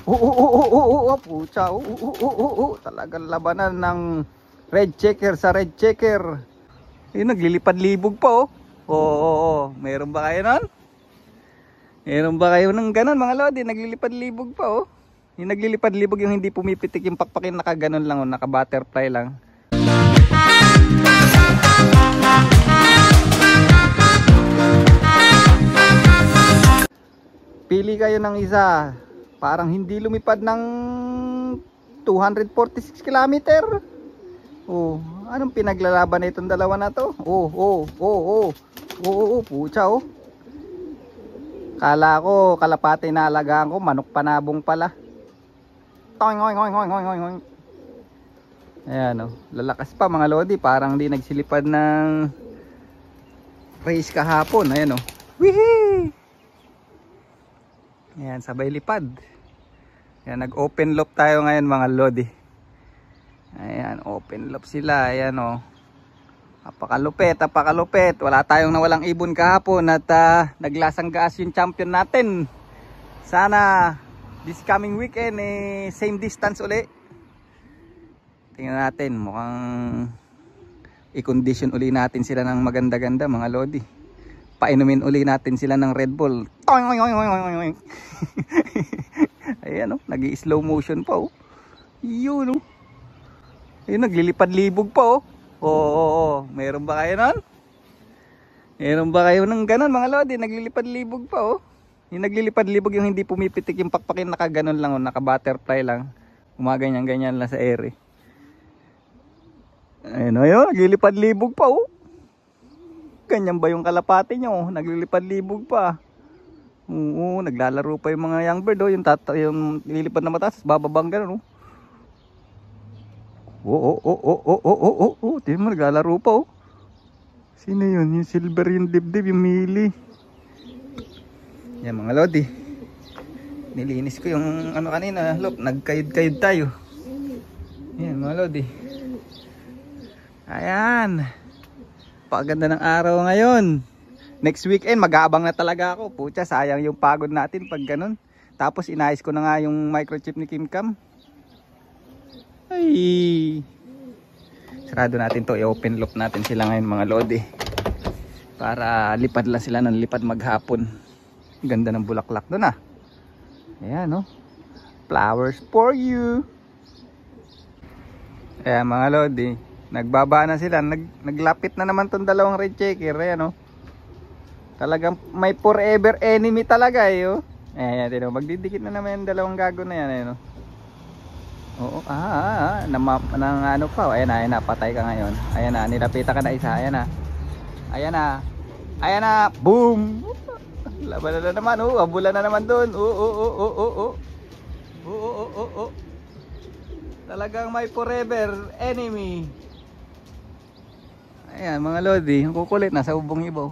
Pucha. Talagang labanan ng red checker sa red checker. Naglilipad-libog pa oh. Meron ba kayo nun? Meron ba kayo ng ganon mga lodi? Naglilipad-libog pa oh. Yung naglilipad-libog yung hindi pumipitik yung pakpakin, nakaganon lang oh, naka-butterfly lang. Pili kayo ng isa. Parang hindi lumipad ng 246 km. Oh, anong pinaglalaban na itong dalawa na to? Pucha oh. Kala ko kalapati na alagaan ko, manok panabong pala. Toing. Ayan oh, lalakas pa mga lodi, parang di nagsilipad ng race kahapon. Ayan oh. Wihee! Ayan, sabay lipad. Ayan, nag-open loop tayo ngayon mga lodi. Ayan, open loop sila. Ayan o. Apakalupit. Wala tayong nawalang ibon kahapon at naglasang gas yung champion natin. Sana this coming weekend same distance uli. Tingnan natin, mukhang i-condition uli natin sila ng maganda-ganda mga lodi. Painumin uli natin sila ng Red Bull. Ayan o, nag-i-slow motion pa o. Yun o. Ayun, naglilipad-libog pa o. Meron ba kayo nun? Meron ba kayo ng ganon mga lodi? Naglilipad-libog pa o. Yung naglilipad-libog yung hindi pumipitik yung pakpakin, nakaganon lang o, naka-butterfly lang. Gumaganyan-ganyan lang sa ere. Ayun o, naglilipad-libog pa o. Ganyan ba yung kalapati nyo? Naglilipad-libog pa. Oo, naglalaro pa yung mga young bird oh, yung lilipad na mataas, bababang gano'n oh. Tingnan mo, naglalaro pa oh. Sino yun? Yung silver, yung dibdib, yung mili. Yan mga lodi. Nilinis ko yung ano kanina, look, nagkayod-kayod tayo. Yan mga lodi. Ayan. Paganda ng araw ngayon. Next weekend mag-aabang na talaga ako. Pucha, sayang yung pagod natin pag ganun. Tapos inayos ko na nga yung microchip ni Kim Cam. Ay. Sarado natin to. I-open loop natin sila ngayon mga lodi. Para lipad lang sila ng lipad maghapon. Ganda ng bulaklak doon ah. Ayan no. Flowers for you. Ayan mga lodi. Nagbaba na sila. Naglapit na naman tong dalawang red checker. Ayan o. Talagang may forever enemy talaga eh. Oh. Ayan, magdidikit na naman yung dalawang gago na yan. Ayan o. Oo. Nang ano pa. Ayan na. Patay ka ngayon. Ayan na. Nilapita ka na isa. Ayan na. Ayan na. Boom. Laban na naman. Abulan na naman dun. Talagang may forever enemy. Ayan mga lodi, kukulit na sa ubong ibaw.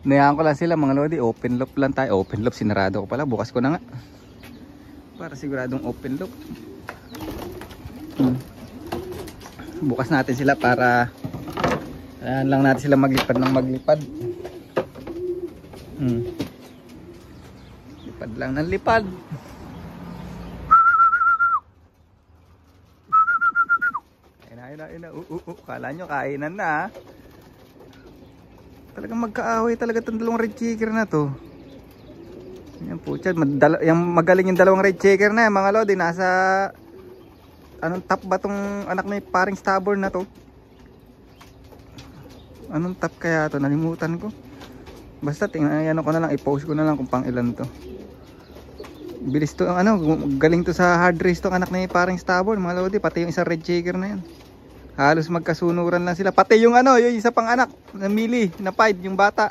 Nayaan ko lang sila mga lodi, open loop lang tayo. Open loop, sinarado ko pala, bukas ko na nga. Para siguradong open loop. Bukas natin sila para lang natin sila maglipad ng maglipad. Lipad lang ng lipad. Kala nyo kainan na. Talagang magkaaway talaga itong dalawang red checker na to. Yan po siya, magaling yung dalawang red checker na yan mga lodi. Nasa anong top ba tong anak na yung paring stubborn na to? Anong top kaya to? Nalimutan ko. Basta tingnan ko na lang, i-post ko na lang kung pang ilan to. Bilis to, galing to sa hard race tong anak na yung paring stubborn mga lodi. Pati yung isang red checker na yan. Halos magkasunuran lang sila. Pati yung yung isa pang anak na mili, na pied, yung bata.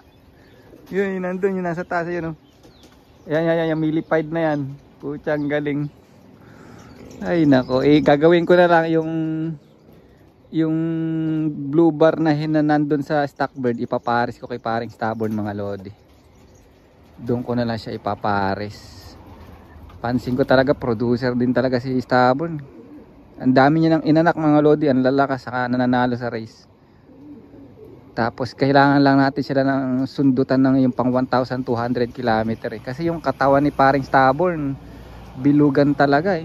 Yun, nandun, yung nasa taas yun. Yan, yung mili pied na yan. Puchang galing. Ay nako, gagawin ko na lang yung blue bar na nandun sa stockbird. Ipapares ko kay paring stubborn mga lodi. Doon ko na lang siya ipapares. Pansin ko talaga, producer din talaga si stubborn. Ang dami niya ng inanak mga lodi, ang lalakas, saka nananalo sa race. Tapos kailangan lang natin sila ng sundutan ng yung pang 1,200 km Kasi yung katawan ni paring stubborn, Bilugan talaga eh.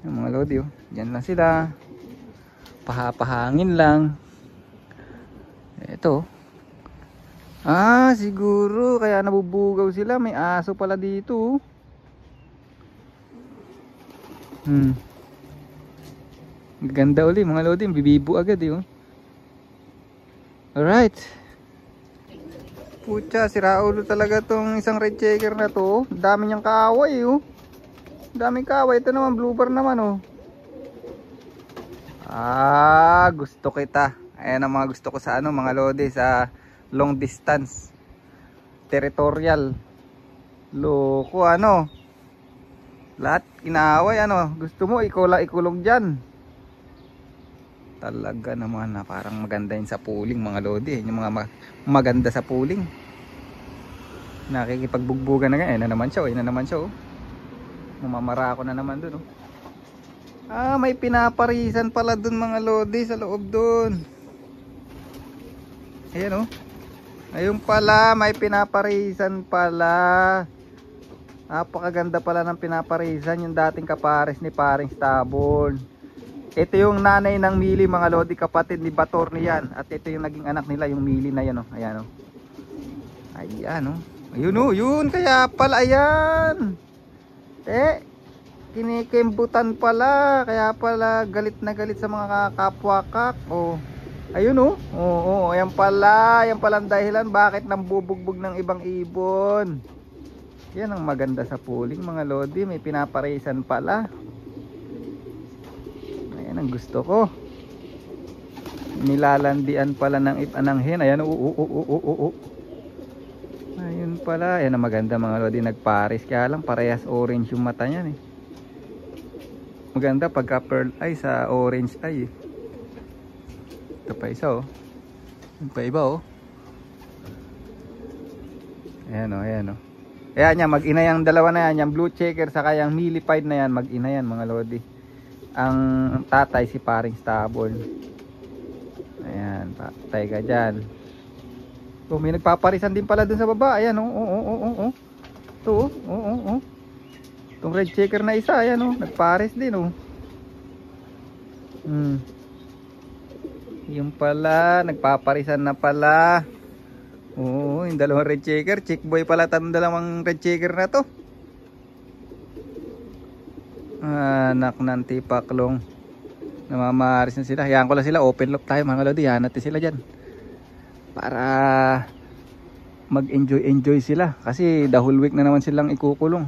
Yung mga lodi oh. Diyan lang sila. Pahapahangin lang. Ito. Siguro kaya nabubugaw sila. May aso pala dito. Ganda uli mga lodi. Bibibo agad eh. Alright. Pucha, siraulo talaga tong isang red checker na to. Dami niyang kaaway oh. Daming kaaway. Ito naman blue bar naman oh. Gusto kita. Ayan ang mga gusto ko sa mga lodi, sa long distance. Territorial. Loko lahat inaaway Gusto mo ikulong dyan. Talaga naman na parang maganda yun sa pooling mga lodi. Yung mga maganda sa pooling. Nakikipagbugbugan na ganyan. Naman siya oh. Mamamara ako na naman dun oh. May pinaparisan pala dun mga lodi sa loob dun. Ayan oh. Ayun pala, may pinaparisan pala. Napakaganda pala ng pinaparisan. Yung dating kapares ni paring Stubborn. Ito yung nanay ng Mili mga lodi, kapatid ni Bator niyan. At ito yung naging anak nila, yung Mili na yan oh. Ayan oh. Ayan oh. Ayun oh, yun kaya pala ayan. Kinikimbutan pala, kaya pala galit na galit sa mga kapwa-kak. Oh. Ayun oh. Oo, ayan pala ang dahilan bakit nambubugbog ng ibang ibon. Yan ang maganda sa pooling mga lodi, may pinaparisan pala. Ayan ang gusto ko. Nilalandian pala ng ipanang hen. Ayan Ayun pala, ayan ang maganda mga lodi, nagparis. Kaya lang parehas orange yung mata niyan eh. Maganda pagka pearl eye sa orange eye. Ito pa isa oh. Yung pa iba oh. Ayan oh, ayan oh. Ayan yan, mag-ina yung dalawa na yan. Yung blue checker saka yung millified na yan, mag-ina yan mga lodi. Ang tatay si paring Stubborn. Ayan, patay ka dyan. Oh, may nagpaparisan din pala dun sa baba. Ayan oh. Ito oh. Itong red checker na isa, ayan oh, nagpares din oh. Yung pala, nagpaparisan na pala. Oo, yung dalawang red checker, chick boy pala itong dalawang red checker na to. Anak ng tipaklong. Namamaris na sila. Hayaan ko lang sila, open loop tayo mga lodi. Hayaan natin sila dyan. Para mag-enjoy sila. Kasi the whole week na naman silang ikukulong.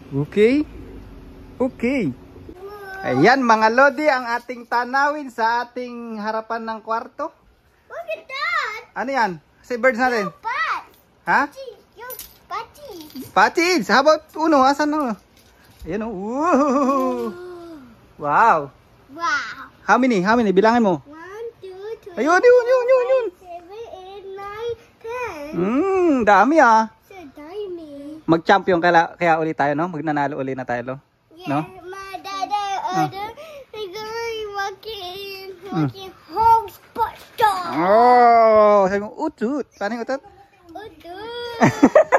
Okay. Ayan mga lodi, ang ating tanawin sa ating harapan ng kwarto. Look at that! Ano yan? Say birds natin. Ha? Yung patties. Patties! How about uno? Asan na? Ayan o. Wow. Wow. How many? Bilangin mo. 1, 2, 3, Ayun. 7, 8, 9, 10. Dami ah. So dami. Mag-champion kaya ulit tayo, no? Magnanalo ulit na tayo, Yeah, no? my dada order. I'm going walking home spot. Oh, sabi mo, utut. Paano yung utut? Udut.